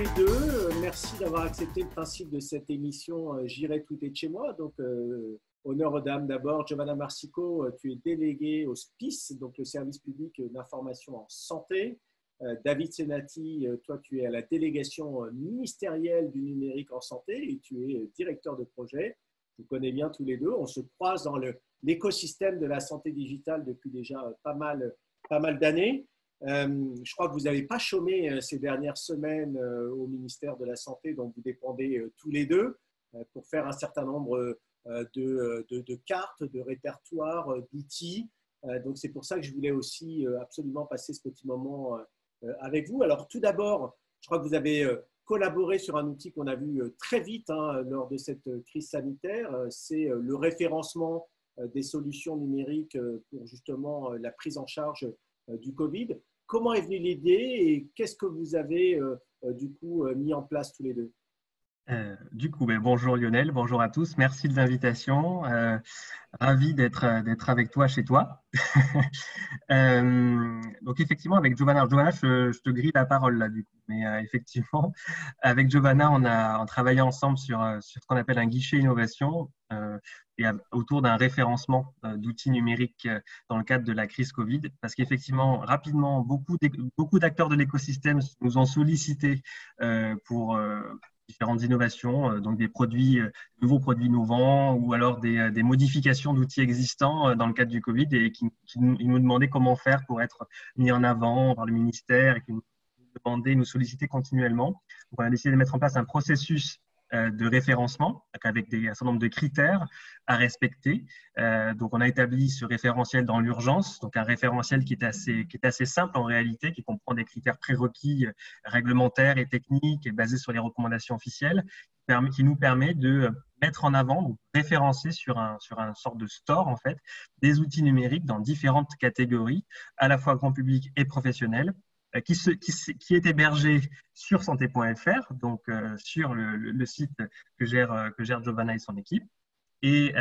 les deux. Merci d'avoir accepté le principe de cette émission J'irai tout est de chez moi. Donc, honneur aux dames d'abord. Giovanna Marsico, tu es déléguée au SPIS, donc le service public d'information en santé. David Senati, toi, tu es à la délégation ministérielle du numérique en santé et tu es directeur de projet. Vous connaissez bien tous les deux. On se croise dans l'écosystème de la santé digitale depuis déjà pas mal d'années. Je crois que vous n'avez pas chômé ces dernières semaines au ministère de la Santé, dont vous dépendez tous les deux, pour faire un certain nombre de cartes, de répertoires, d'outils. Donc, c'est pour ça que je voulais aussi absolument passer ce petit moment avec vous. Alors, tout d'abord, je crois que vous avez collaboré sur un outil qu'on a vu très vite lors de cette crise sanitaire. C'est le référencement des solutions numériques pour justement la prise en charge du Covid. Comment est venue l'idée et qu'est-ce que vous avez du coup mis en place tous les deux? Bonjour Lionel, bonjour à tous. Merci de l'invitation. Ravi d'être avec toi chez toi. Donc effectivement, avec Giovanna, je te grille la parole là du coup. Mais effectivement, avec Giovanna, on travaillé ensemble sur ce qu'on appelle un guichet innovation et autour d'un référencement d'outils numériques dans le cadre de la crise Covid. Parce qu'effectivement, rapidement, beaucoup d'acteurs de l'écosystème nous ont sollicité pour différentes innovations, donc des nouveaux produits innovants ou alors des modifications d'outils existants dans le cadre du Covid et ils nous demandaient comment faire pour être mis en avant par le ministère et qui nous sollicitaient continuellement. Donc, on a décidé de mettre en place un processus de référencement avec un certain nombre de critères à respecter. Donc, on a établi ce référentiel dans l'urgence, donc un référentiel qui est assez simple en réalité, qui comprend des critères prérequis réglementaires et techniques et basés sur les recommandations officielles, qui nous permet de mettre en avant, donc référencer sur un sorte de store en fait, des outils numériques dans différentes catégories, à la fois grand public et professionnel, qui est hébergé sur santé.fr, donc sur le site que gère Giovanna et son équipe. Et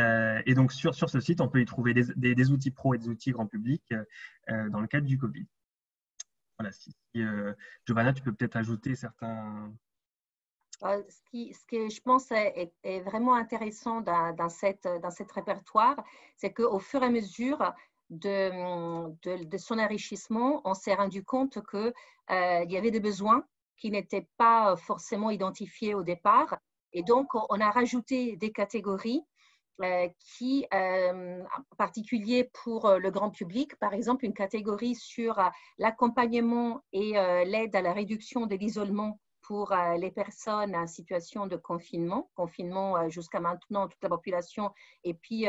donc sur ce site, on peut y trouver des outils pro et des outils grand public dans le cadre du Covid. Voilà. Giovanna, tu peux peut-être ajouter certains. Ce que je pense est vraiment intéressant dans cette répertoire, c'est qu'au fur et à mesure de son enrichissement, on s'est rendu compte qu'il y avait des besoins qui n'étaient pas forcément identifiés au départ. Et donc, on a rajouté des catégories qui, en particulier pour le grand public, par exemple, une catégorie sur l'accompagnement et l'aide à la réduction de l'isolement pour les personnes en situation de confinement jusqu'à maintenant, toute la population, et puis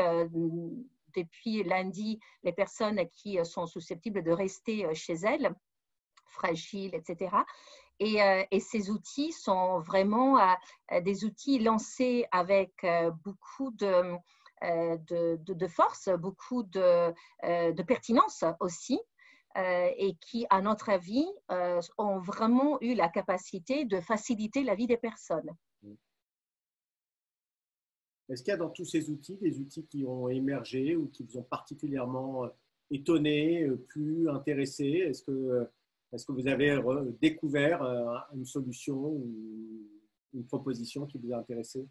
depuis lundi, les personnes qui sont susceptibles de rester chez elles, fragiles, etc. Et ces outils sont vraiment des outils lancés avec beaucoup de force, beaucoup de pertinence aussi, et qui, à notre avis, ont vraiment eu la capacité de faciliter la vie des personnes. Est-ce qu'il y a dans tous ces outils des outils qui ont émergé ou qui vous ont particulièrement étonné, plu, intéressé? Est-ce que vous avez découvert une solution ou une proposition qui vous a intéressé?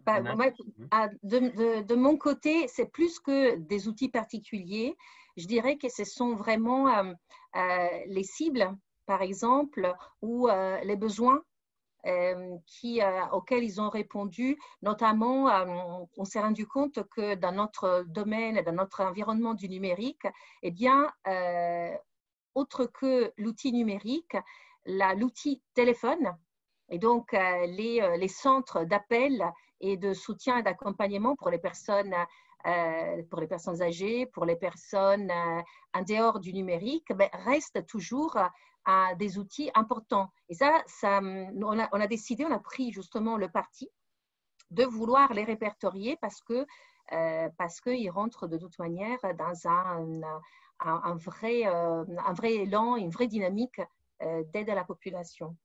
De mon côté, c'est plus que des outils particuliers. Je dirais que ce sont vraiment les cibles, par exemple, ou les besoins auxquels ils ont répondu. Notamment, on s'est rendu compte que dans notre domaine, dans notre environnement du numérique, eh bien, autre que l'outil numérique, l'outil téléphone, et donc les centres d'appel et de soutien et d'accompagnement pour les personnes âgées, pour les personnes en dehors du numérique, restent toujours des outils importants. Et on a décidé, on a pris justement le parti de vouloir les répertorier parce qu'ils rentrent de toute manière dans un vrai élan, une vraie dynamique d'aide à la population.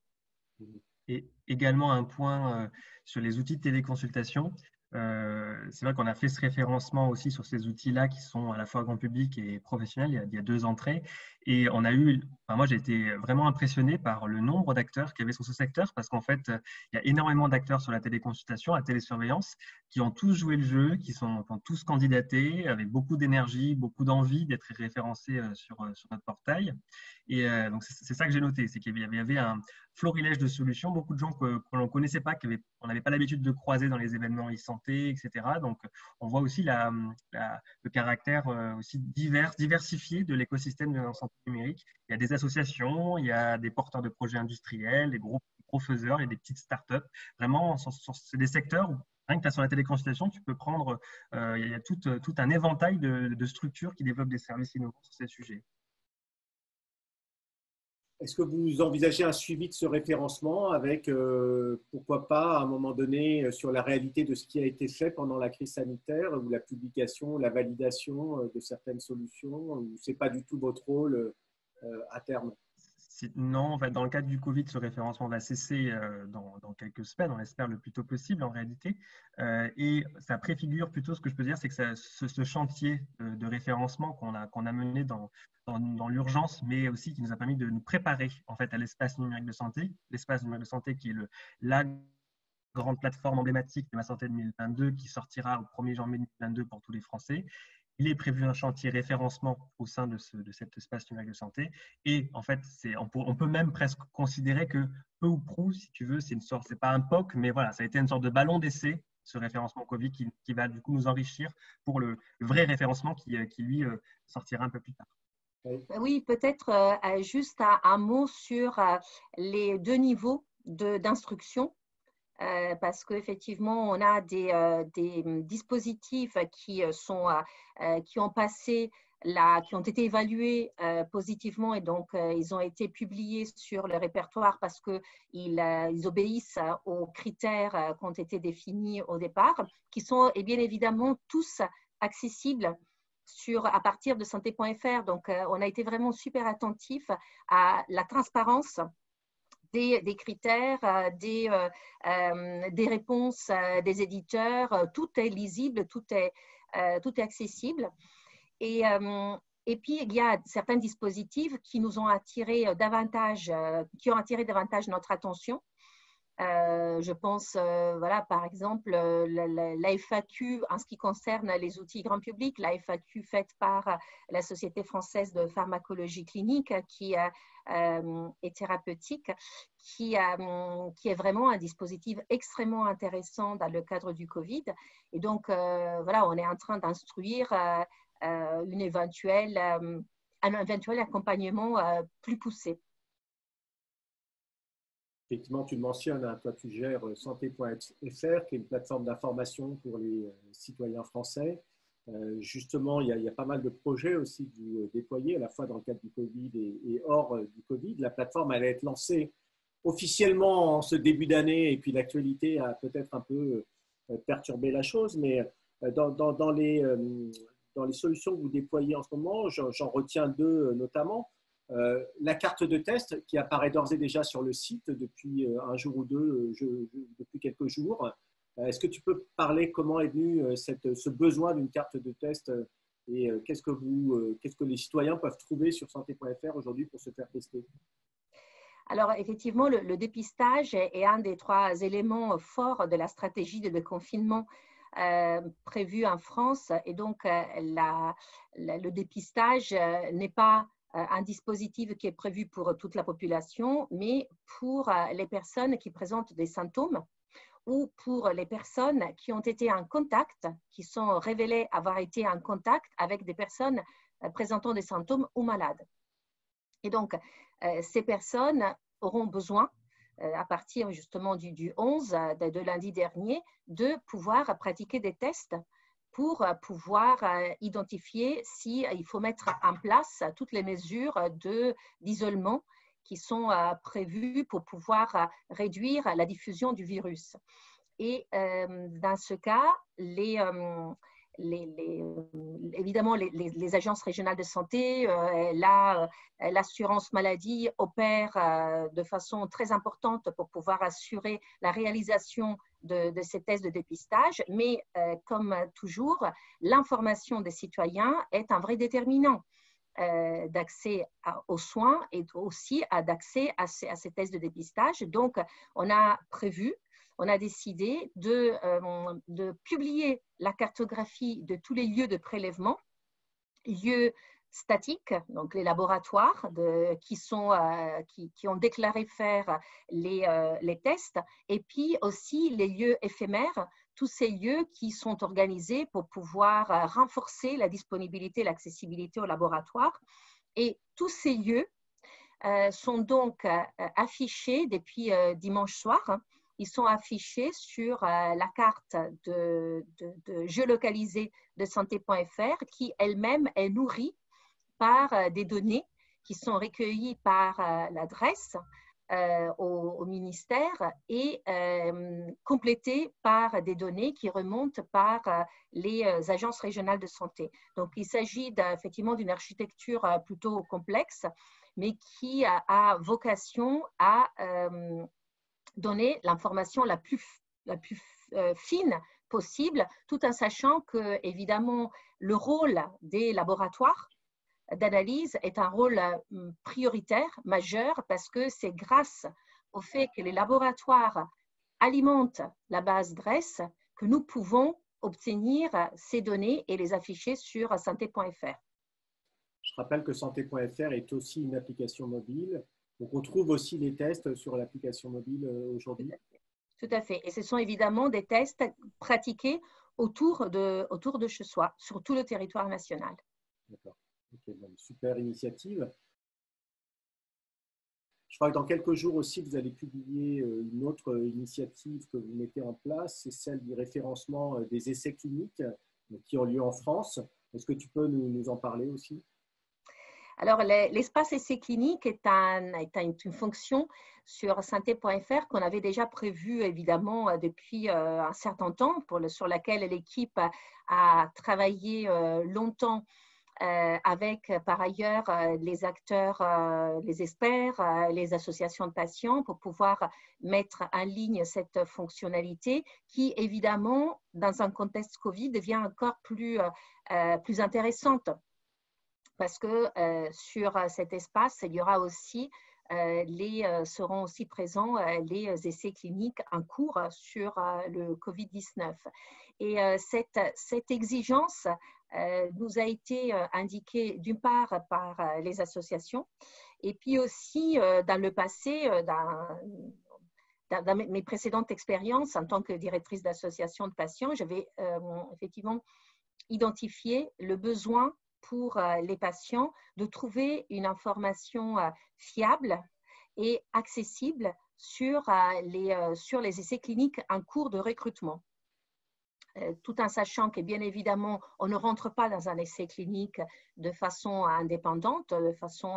Et également un point sur les outils de téléconsultation. c'est vrai qu'on a fait ce référencement aussi sur ces outils-là qui sont à la fois grand public et professionnels. Il y a 2 entrées. Et on a eu, enfin, moi j'ai été vraiment impressionné par le nombre d'acteurs qu'il y avait sur ce secteur parce qu'en fait, il y a énormément d'acteurs sur la téléconsultation, la télésurveillance, qui ont tous joué le jeu, qui ont tous candidaté avec beaucoup d'énergie, beaucoup d'envie d'être référencés sur notre portail. Et donc, c'est ça que j'ai noté, c'est qu'il y avait un florilège de solutions, beaucoup de gens que l'on ne connaissait pas, qu'on n'avait pas l'habitude de croiser dans les événements e-santé, etc. Donc, on voit aussi le caractère aussi diversifié de l'écosystème de la santé numérique. Il y a des associations, il y a des porteurs de projets industriels, des gros faiseurs, il y a des petites startups. Vraiment, c'est des secteurs où rien que tu as sur la téléconsultation, tu peux prendre, il y a tout un éventail de structures qui développent des services innovants sur ces sujets. Est-ce que vous envisagez un suivi de ce référencement avec, pourquoi pas, à un moment donné, sur la réalité de ce qui a été fait pendant la crise sanitaire, ou la publication, la validation de certaines solutions, ou ce n'est pas du tout votre rôle à terme? Non, en fait, dans le cadre du Covid, ce référencement va cesser dans quelques semaines, on l'espère le plus tôt possible en réalité. Et ça préfigure plutôt, ce que je peux dire, c'est que ce chantier de référencement qu'on a mené dans l'urgence, mais aussi qui nous a permis de nous préparer en fait, à l'espace numérique de santé. L'espace numérique de santé qui est la grande plateforme emblématique de Ma Santé 2022 qui sortira au 1er janvier 2022 pour tous les Français. Il est prévu un chantier référencement au sein de cet espace numérique de santé. Et en fait, on peut même presque considérer que peu ou prou, si tu veux, c'est pas un POC, mais voilà, ça a été une sorte de ballon d'essai, ce référencement Covid qui va du coup nous enrichir pour le vrai référencement qui lui, sortira un peu plus tard. Oui, peut-être juste un mot sur les 2 niveaux d'instruction. Parce qu'effectivement, on a des dispositifs qui ont été évalués positivement et donc ils ont été publiés sur le répertoire parce qu'ils obéissent aux critères qui ont été définis au départ, qui sont bien évidemment tous accessibles à partir de santé.fr. Donc, on a été vraiment super attentifs à la transparence des critères, des réponses des éditeurs. Tout est lisible, tout est accessible. Et puis, il y a certains dispositifs qui ont attiré davantage notre attention. Je pense, par exemple, la FAQ en ce qui concerne les outils grand public, la FAQ faite par la Société française de pharmacologie clinique qui est thérapeutique, qui est vraiment un dispositif extrêmement intéressant dans le cadre du Covid. Et donc, on est en train d'instruire un éventuel accompagnement plus poussé. Effectivement, tu le mentionnes, hein, toi tu gères santé.fr, qui est une plateforme d'information pour les citoyens français. Justement, il y a pas mal de projets aussi que vous déployez, à la fois dans le cadre du Covid et hors du Covid. La plateforme allait être lancée officiellement en ce début d'année, et puis l'actualité a peut-être un peu perturbé la chose, mais dans les solutions que vous déployez en ce moment, j'en retiens 2 notamment. La carte de test qui apparaît d'ores et déjà sur le site depuis un jour ou 2, depuis quelques jours. Est-ce que tu peux parler comment est venu ce besoin d'une carte de test et qu'est-ce que les citoyens peuvent trouver sur santé.fr aujourd'hui pour se faire tester? Alors, effectivement, le dépistage est un des 3 éléments forts de la stratégie de déconfinement prévue en France. Et donc, le dépistage n'est pas un dispositif qui est prévu pour toute la population, mais pour les personnes qui présentent des symptômes ou pour les personnes qui ont été en contact, qui sont révélées avoir été en contact avec des personnes présentant des symptômes ou malades. Et donc, ces personnes auront besoin, à partir justement du 11, de lundi dernier, de pouvoir pratiquer des tests pour pouvoir identifier s'il faut mettre en place toutes les mesures d'isolement qui sont prévues pour pouvoir réduire la diffusion du virus. Et dans ce cas, évidemment, les agences régionales de santé, l'assurance maladie opèrent de façon très importante pour pouvoir assurer la réalisation de ces tests de dépistage. Mais comme toujours, l'information des citoyens est un vrai déterminant d'accès aux soins et aussi d'accès à ces tests de dépistage. Donc, on a décidé de publier la cartographie de tous les lieux de prélèvement, lieux statiques, donc les laboratoires qui ont déclaré faire les tests, et puis aussi les lieux éphémères, tous ces lieux qui sont organisés pour pouvoir renforcer la disponibilité et l'accessibilité aux laboratoires. Et tous ces lieux sont donc affichés depuis dimanche soir. Ils sont affichés sur la carte de géolocalisée de santé.fr qui elle-même est nourrie par des données qui sont recueillies par l'adresse au ministère et complétées par des données qui remontent par les agences régionales de santé. Donc, il s'agit effectivement d'une architecture plutôt complexe, mais qui a vocation à donner l'information la plus fine possible, tout en sachant que, évidemment, le rôle des laboratoires d'analyse est un rôle prioritaire, majeur, parce que c'est grâce au fait que les laboratoires alimentent la base DRESS que nous pouvons obtenir ces données et les afficher sur santé.fr. Je rappelle que santé.fr est aussi une application mobile. Donc, on trouve aussi les tests sur l'application mobile aujourd'hui. Tout à fait. Et ce sont évidemment des tests pratiqués autour de chez soi, sur tout le territoire national. D'accord. Okay, bon, super initiative. Je crois que dans quelques jours aussi, vous allez publier une autre initiative que vous mettez en place, c'est celle du référencement des essais cliniques qui ont lieu en France. Est-ce que tu peux nous en parler aussi ? Alors, l'espace essai clinique est une fonction sur santé.fr qu'on avait déjà prévue évidemment depuis un certain temps, sur laquelle l'équipe a travaillé longtemps avec par ailleurs les acteurs, les experts, les associations de patients pour pouvoir mettre en ligne cette fonctionnalité qui évidemment dans un contexte Covid devient encore plus intéressante. Parce que sur cet espace, il y aura aussi, seront aussi présents les essais cliniques en cours sur le Covid-19. Et cette exigence nous a été indiquée d'une part par les associations et puis aussi dans le passé, dans mes précédentes expériences en tant que directrice d'association de patients, j'avais effectivement identifié le besoin pour les patients de trouver une information fiable et accessible sur les essais cliniques en cours de recrutement. Tout en sachant que, bien évidemment, on ne rentre pas dans un essai clinique de façon indépendante, de façon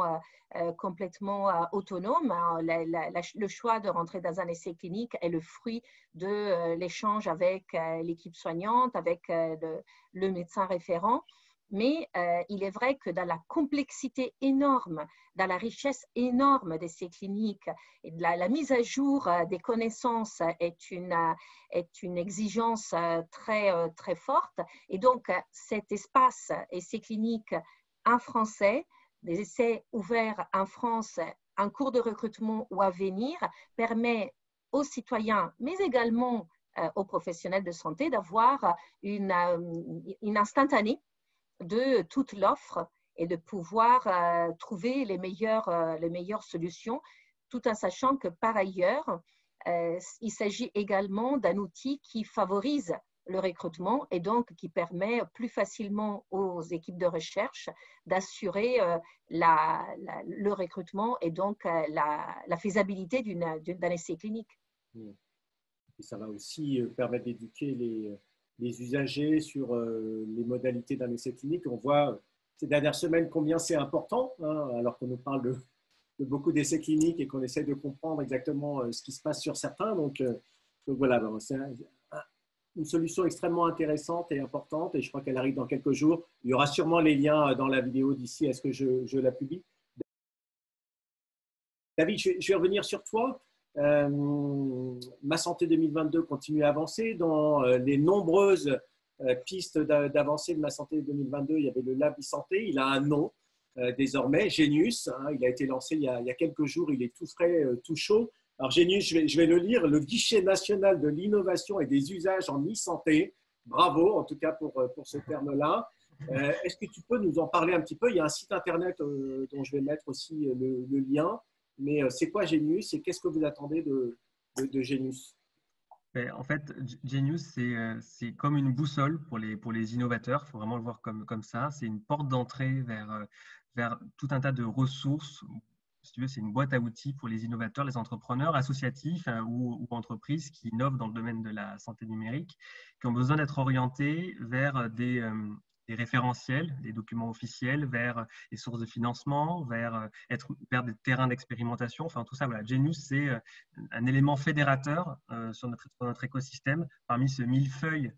complètement autonome. Le choix de rentrer dans un essai clinique est le fruit de l'échange avec l'équipe soignante, avec le médecin référent. Mais il est vrai que dans la complexité énorme, dans la richesse énorme d'essais cliniques, et de la mise à jour des connaissances est une exigence très forte. Et donc, cet espace essais cliniques en français, des essais ouverts en France en cours de recrutement ou à venir, permet aux citoyens, mais également aux professionnels de santé, d'avoir une instantanée de toute l'offre et de pouvoir trouver les meilleures solutions, tout en sachant que par ailleurs, il s'agit également d'un outil qui favorise le recrutement et donc qui permet plus facilement aux équipes de recherche d'assurer le recrutement et donc la faisabilité d'un essai clinique. Et ça va aussi permettre d'éduquer les usagers sur les modalités d'un essai clinique. On voit ces dernières semaines combien c'est important, hein, alors qu'on nous parle de beaucoup d'essais cliniques et qu'on essaie de comprendre exactement ce qui se passe sur certains. Donc voilà, c'est une solution extrêmement intéressante et importante et je crois qu'elle arrive dans quelques jours. Il y aura sûrement les liens dans la vidéo d'ici à ce que je la publie. David, je vais revenir sur toi. Ma santé 2022 continue à avancer. Dans les nombreuses pistes d'avancée de ma santé 2022, il y avait le Lab e-santé. Il a un nom désormais, Genius. Hein, il a été lancé il y a quelques jours. Il est tout frais, tout chaud. Alors Genius, je vais le lire. Le guichet national de l'innovation et des usages en e-santé. Bravo, en tout cas pour ce terme-là. Est-ce que tu peux nous en parler un petit peu? Il y a un site internet dont je vais mettre aussi le lien. Mais c'est quoi Genius et qu'est-ce que vous attendez de Genius? En fait, Genius, c'est comme une boussole pour les innovateurs. Il faut vraiment le voir comme ça. C'est une porte d'entrée vers tout un tas de ressources. Si tu veux, c'est une boîte à outils pour les innovateurs, les entrepreneurs associatifs ou entreprises qui innovent dans le domaine de la santé numérique, qui ont besoin d'être orientés vers des référentiels, des documents officiels, vers les sources de financement, vers des terrains d'expérimentation. Enfin, tout ça, voilà. Genius, c'est un élément fédérateur sur notre écosystème parmi ce millefeuille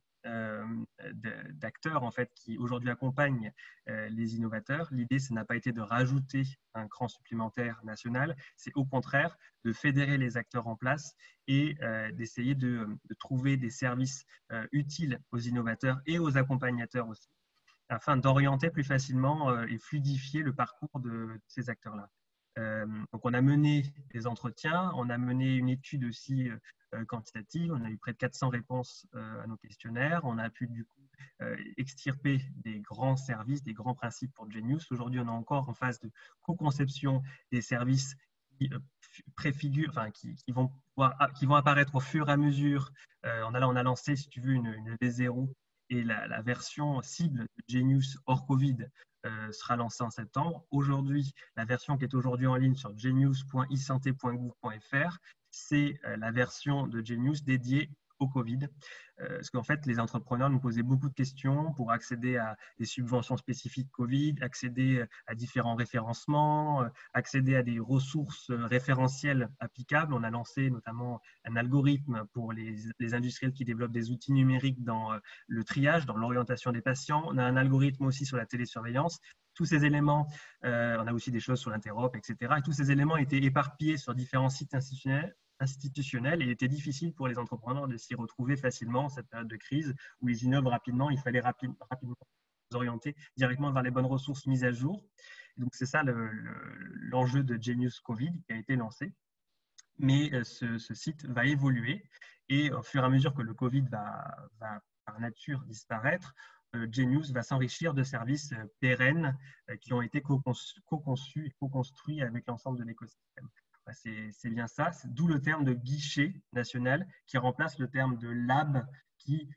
d'acteurs en fait, qui aujourd'hui accompagnent les innovateurs. L'idée, ça n'a pas été de rajouter un cran supplémentaire national, c'est au contraire de fédérer les acteurs en place et d'essayer de trouver des services utiles aux innovateurs et aux accompagnateurs aussi, afin d'orienter plus facilement et fluidifier le parcours de ces acteurs-là. Donc, on a mené des entretiens, on a mené une étude aussi quantitative, on a eu près de 400 réponses à nos questionnaires, on a pu du coup extirper des grands services, des grands principes pour Genius. Aujourd'hui, on est encore en phase de co-conception des services qui préfigurent, enfin, qui vont apparaître au fur et à mesure. On a lancé, si tu veux, une V0 et la version cible de Genius hors Covid sera lancée en septembre. Aujourd'hui, la version qui est aujourd'hui en ligne sur genius.isanté.gouv.fr, c'est la version de Genius dédiée au Covid. Parce qu'en fait, les entrepreneurs nous posaient beaucoup de questions pour accéder à des subventions spécifiques Covid, accéder à différents référencements, accéder à des ressources référentielles applicables. On a lancé notamment un algorithme pour les industriels qui développent des outils numériques dans le triage, dans l'orientation des patients. On a un algorithme aussi sur la télésurveillance. Tous ces éléments, on a aussi des choses sur l'interop, etc. Et tous ces éléments étaient éparpillés sur différents sites institutionnels et il était difficile pour les entrepreneurs de s'y retrouver facilement en cette période de crise où ils innovent rapidement. Il fallait rapidement s'orienter directement vers les bonnes ressources mises à jour. Et donc, c'est ça l'enjeu de Genius Covid qui a été lancé. Mais ce site va évoluer et au fur et à mesure que le Covid va par nature disparaître, Genius va s'enrichir de services pérennes qui ont été co-conçus et co-construits avec l'ensemble de l'écosystème. C'est bien ça, d'où le terme de guichet national qui remplace le terme de lab qui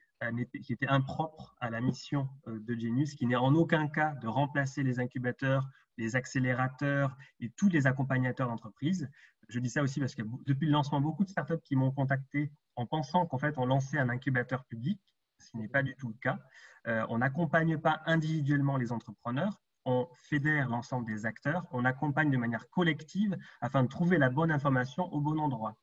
était impropre à la mission de Genius, qui n'est en aucun cas de remplacer les incubateurs, les accélérateurs et tous les accompagnateurs d'entreprises. Je dis ça aussi parce que depuis le lancement, beaucoup de startups qui m'ont contacté en pensant qu'en fait on lançait un incubateur public, ce qui n'est pas du tout le cas. On n'accompagne pas individuellement les entrepreneurs, on fédère l'ensemble des acteurs, on accompagne de manière collective afin de trouver la bonne information au bon endroit.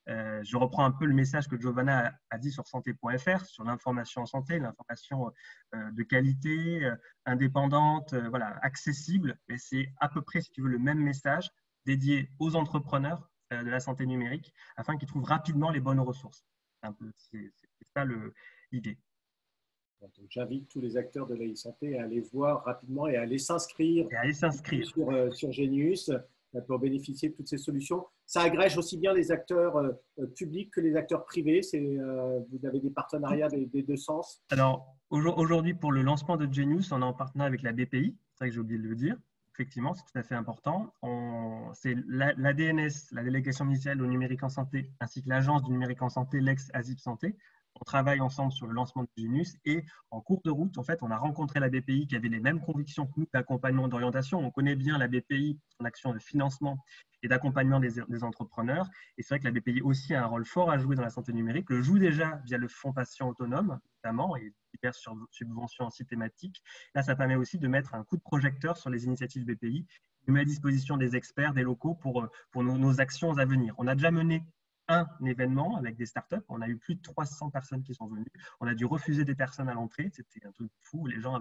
Je reprends un peu le message que Giovanna a dit sur santé.fr, sur l'information en santé, l'information de qualité, indépendante, voilà, accessible. Et c'est à peu près, si tu veux, le même message dédié aux entrepreneurs de la santé numérique afin qu'ils trouvent rapidement les bonnes ressources. C'est ça l'idée. J'invite tous les acteurs de la e-santé à aller voir rapidement et à aller s'inscrire sur Genius pour bénéficier de toutes ces solutions. Ça agrège aussi bien les acteurs publics que les acteurs privés. Vous avez des partenariats des deux sens. Alors, aujourd'hui, pour le lancement de Genius, on est en partenariat avec la BPI. C'est vrai que j'ai oublié de le dire. Effectivement, c'est tout à fait important. C'est l'ADNS, la délégation ministérielle au numérique en santé, ainsi que l'agence du numérique en santé, l'ex-ASIP Santé. On travaille ensemble sur le lancement de Genius et en cours de route, en fait, on a rencontré la BPI qui avait les mêmes convictions que nous d'accompagnement d'orientation. On connaît bien la BPI, son action de financement et d'accompagnement des entrepreneurs. Et c'est vrai que la BPI aussi a un rôle fort à jouer dans la santé numérique, le joue déjà via le fonds patient autonome, notamment, et diverses subventions aussi thématiques. Là, ça permet aussi de mettre un coup de projecteur sur les initiatives BPI, de mettre à disposition des experts, des locaux pour nos actions à venir. On a déjà mené un événement avec des startups. On a eu plus de 300 personnes qui sont venues. On a dû refuser des personnes à l'entrée. C'était un truc fou. Les gens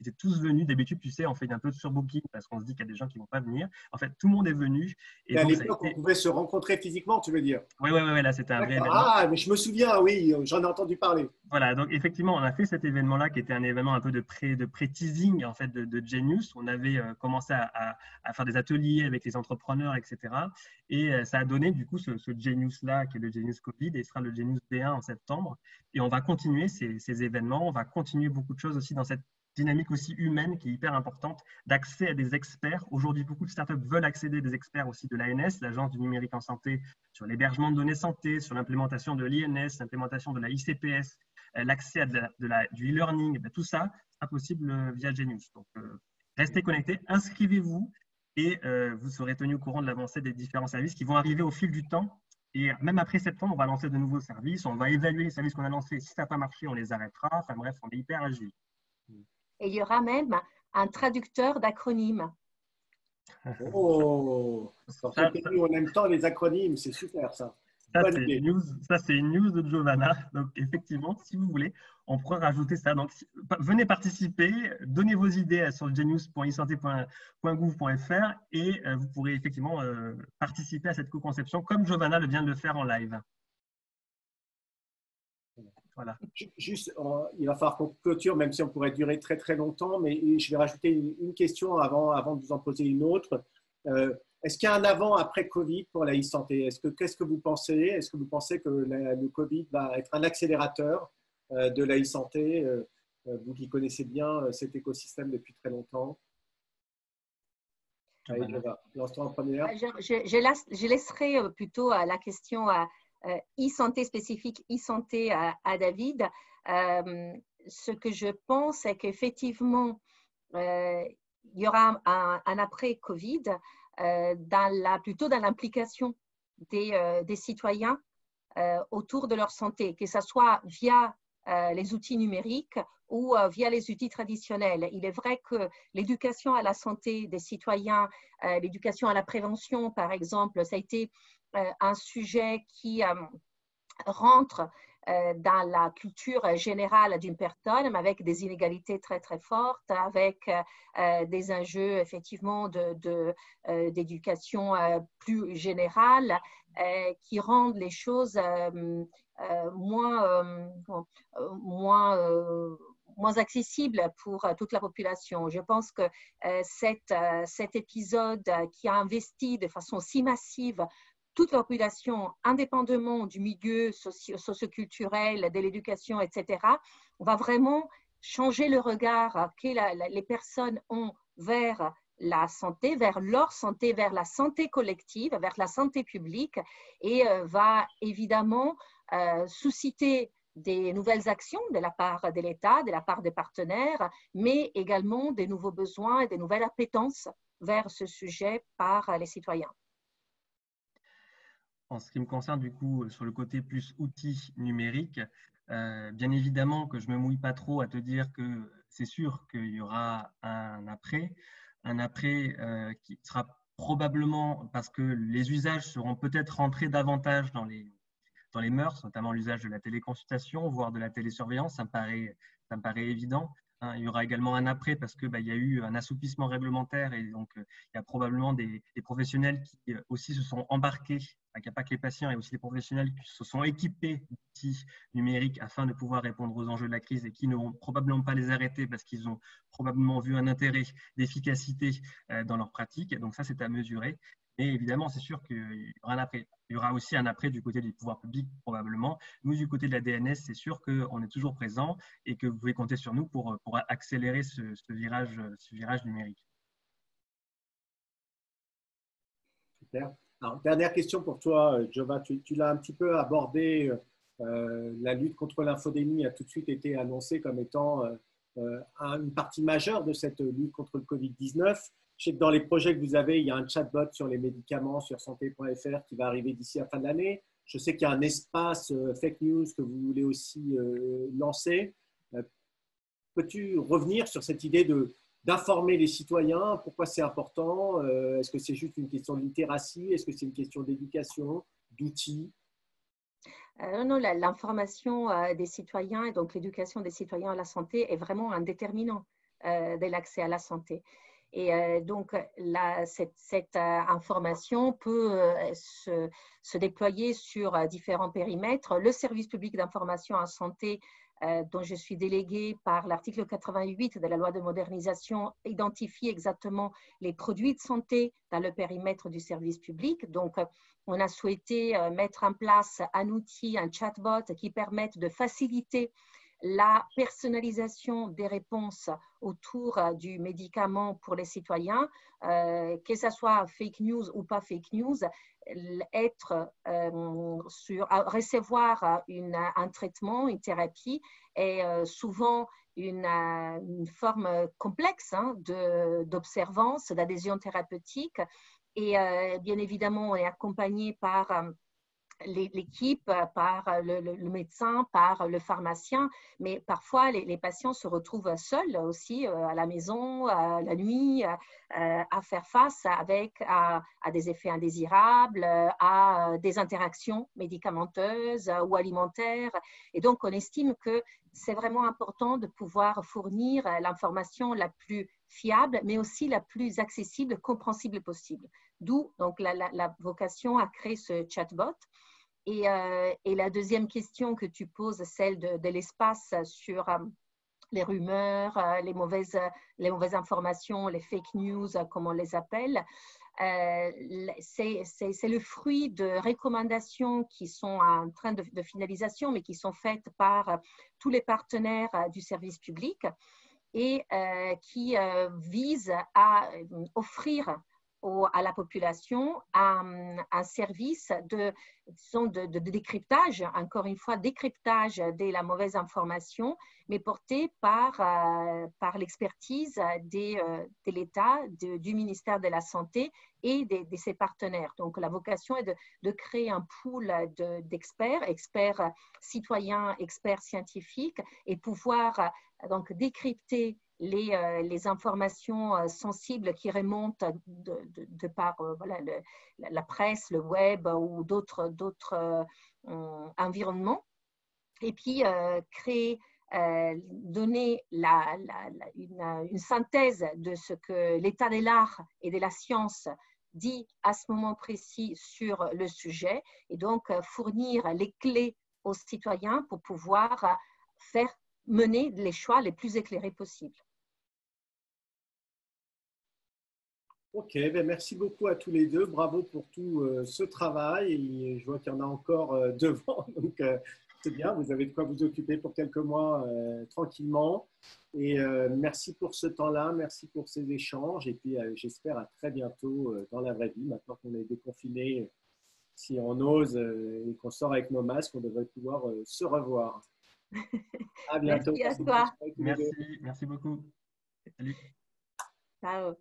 étaient tous venus. D'habitude, tu sais, on fait un peu de surbooking parce qu'on se dit qu'il y a des gens qui ne vont pas venir. En fait, tout le monde est venu. Et à l'époque, on pouvait se rencontrer physiquement, tu veux dire? Oui, là, c'était un vrai événement. Ah, mais je me souviens, oui, j'en ai entendu parler. Voilà, donc effectivement, on a fait cet événement-là qui était un événement un peu de pré-teasing en fait, de Genius. On avait commencé à faire des ateliers avec les entrepreneurs, etc. Et ça a donné du coup ce Genius-là qui est le Genius Covid et sera le Genius B1 en septembre. Et on va continuer ces événements, on va continuer beaucoup de choses aussi dans cette dynamique aussi humaine qui est hyper importante d'accès à des experts. Aujourd'hui, beaucoup de startups veulent accéder à des experts aussi de l'ANS, l'Agence du numérique en santé, sur l'hébergement de données santé, sur l'implémentation de l'INS, l'implémentation de la ICPS, l'accès à du e-learning, tout ça sera possible via Genius. Donc, restez connectés, inscrivez-vous et vous serez tenu au courant de l'avancée des différents services qui vont arriver au fil du temps. Et même après septembre, on va lancer de nouveaux services, on va évaluer les services qu'on a lancés. Si ça n'a pas marché, on les arrêtera. Enfin bref, on est hyper agile. Et il y aura même un traducteur d'acronymes. Oh, dans ce pays où on aime tant les acronymes, c'est super ça. Ça, c'est une news de Giovanna. Donc, effectivement, si vous voulez, on pourra rajouter ça. Donc, venez participer, donnez vos idées sur genius.isanté.gouv.fr et vous pourrez effectivement participer à cette co-conception comme Giovanna vient de le faire en live. Voilà. Juste, il va falloir qu'on clôture, même si on pourrait durer très très longtemps, mais je vais rajouter une question avant de vous en poser une autre. Est-ce qu'il y a un avant-après Covid pour la e-santé? Qu'est-ce que vous pensez? Est-ce que vous pensez que le Covid va être un accélérateur de la e-santé, vous qui connaissez bien cet écosystème depuis très longtemps? Allez, lance-toi en première. Je laisserai plutôt la question à e-santé spécifique, e-santé à David. Ce que je pense, c'est qu'effectivement, il y aura un après-Covid plutôt dans l'implication des citoyens autour de leur santé, que ce soit via les outils numériques ou via les outils traditionnels. Il est vrai que l'éducation à la santé des citoyens, l'éducation à la prévention, par exemple, ça a été un sujet qui rentre dans la culture générale d'une personne, mais avec des inégalités très, très fortes, avec des enjeux effectivement d'éducation plus générale qui rendent les choses moins accessibles pour toute la population. Je pense que cet épisode qui a investi de façon si massive toute la population, indépendamment du milieu socioculturel, de l'éducation, etc., va vraiment changer le regard que les personnes ont vers la santé, vers leur santé, vers la santé collective, vers la santé publique et va évidemment susciter des nouvelles actions de la part de l'État, de la part des partenaires, mais également des nouveaux besoins et des nouvelles appétences vers ce sujet par les citoyens. En ce qui me concerne, du coup, sur le côté plus outils numériques, bien évidemment que je ne me mouille pas trop à te dire que c'est sûr qu'il y aura un après qui sera probablement parce que les usages seront peut-être rentrés davantage dans les mœurs, notamment l'usage de la téléconsultation, voire de la télésurveillance, ça me paraît évident. Il y aura également un après parce que il y a eu un assouplissement réglementaire et donc il y a probablement des professionnels qui aussi se sont embarqués, il n'y a pas que les patients, il y a aussi des professionnels qui se sont équipés d'outils numériques afin de pouvoir répondre aux enjeux de la crise et qui ne vont probablement pas les arrêter parce qu'ils ont probablement vu un intérêt d'efficacité dans leur pratique. Donc ça, c'est à mesurer. Et évidemment, c'est sûr qu'il y aura un après. Il y aura aussi un après du côté du pouvoir public, probablement. Nous, du côté de la DNS, c'est sûr qu'on est toujours présent et que vous pouvez compter sur nous pour accélérer ce virage numérique. Super. Alors, dernière question pour toi, Jova. Tu l'as un petit peu abordé. La lutte contre l'infodémie a tout de suite été annoncée comme étant une partie majeure de cette lutte contre le Covid-19. Je sais que dans les projets que vous avez, il y a un chatbot sur les médicaments sur santé.fr qui va arriver d'ici la fin de l'année. Je sais qu'il y a un espace fake news que vous voulez aussi lancer. Peux-tu revenir sur cette idée d'informer les citoyens? Pourquoi c'est important? Est-ce que c'est juste une question de littératie? Est-ce que c'est une question d'éducation, d'outils? Non, l'information des citoyens et donc l'éducation des citoyens à la santé est vraiment un déterminant de l'accès à la santé. Et donc, cette information peut se déployer sur différents périmètres. Le service public d'information en santé, dont je suis déléguée par l'article 88 de la loi de modernisation, identifie exactement les produits de santé dans le périmètre du service public. Donc, on a souhaité mettre en place un outil, un chatbot qui permette de faciliter la personnalisation des réponses autour du médicament pour les citoyens, que ce soit fake news ou pas fake news, recevoir un traitement, une thérapie est souvent une forme complexe d'observance, d'adhésion thérapeutique. Et bien évidemment, on est accompagné par l'équipe, par le médecin, par le pharmacien, mais parfois les patients se retrouvent seuls aussi à la maison, la nuit, à faire face à des effets indésirables, à des interactions médicamenteuses ou alimentaires. Et donc, on estime que c'est vraiment important de pouvoir fournir l'information la plus fiable, mais aussi la plus accessible, compréhensible possible. D'où donc la vocation à créer ce chatbot. Et la deuxième question que tu poses, celle de l'espace sur les rumeurs, les mauvaises informations, les fake news, comme on les appelle, c'est le fruit de recommandations qui sont en train de finalisation, mais qui sont faites par tous les partenaires du service public et qui visent à offrir à la population un service de décryptage, encore une fois, décryptage de la mauvaise information, mais porté par l'expertise de l'État, du ministère de la Santé et de ses partenaires. Donc, la vocation est de créer un pool experts citoyens, experts scientifiques, et pouvoir donc décrypter les informations sensibles qui remontent de par voilà, la presse, le web ou d'autres environnements, et puis donner une synthèse de ce que l'état de l'art et de la science dit à ce moment précis sur le sujet, et donc fournir les clés aux citoyens pour pouvoir mener les choix les plus éclairés possibles. Ok, ben merci beaucoup à tous les deux. Bravo pour tout ce travail. Et je vois qu'il y en a encore devant. Donc, c'est bien, vous avez de quoi vous occuper pour quelques mois tranquillement. Et merci pour ce temps-là, merci pour ces échanges. Et puis, j'espère à très bientôt dans la vraie vie. Maintenant qu'on est déconfiné, si on ose et qu'on sort avec nos masques, on devrait pouvoir se revoir. À bientôt. Merci à toi. Merci beaucoup. Salut. Ciao.